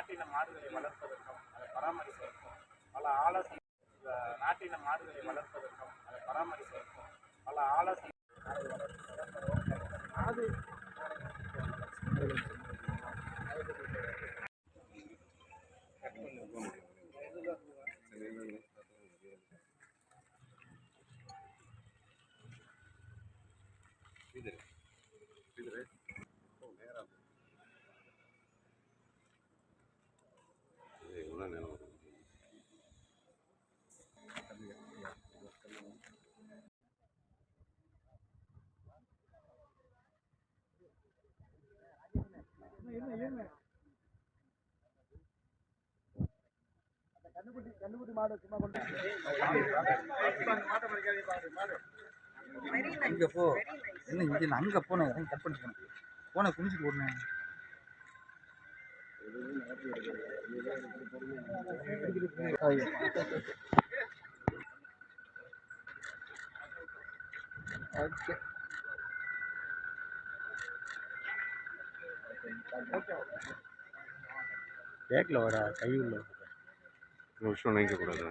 நாட்டின மாடுகளை வளர்ப்பதற்கும் அதை பராமரிப்பதற்கும் பல ஆலோசனை நாட்டின மாடுகளை வளர்ப்பதற்கும் அதை பராமரிப்பதற்கும் பல ஆலோசனை மாடு கண்ணுக்குட்டி மாடு சும்மா கொண்டு அங்கே போ என்ன இங்கே அங்கே போனேன் கட் பண்ணிக்கணும் போன குளிச்சுட்டு போடணும் கேட்கல வர கை உள்ள விஷயம் நினைக்கக்கூடாது.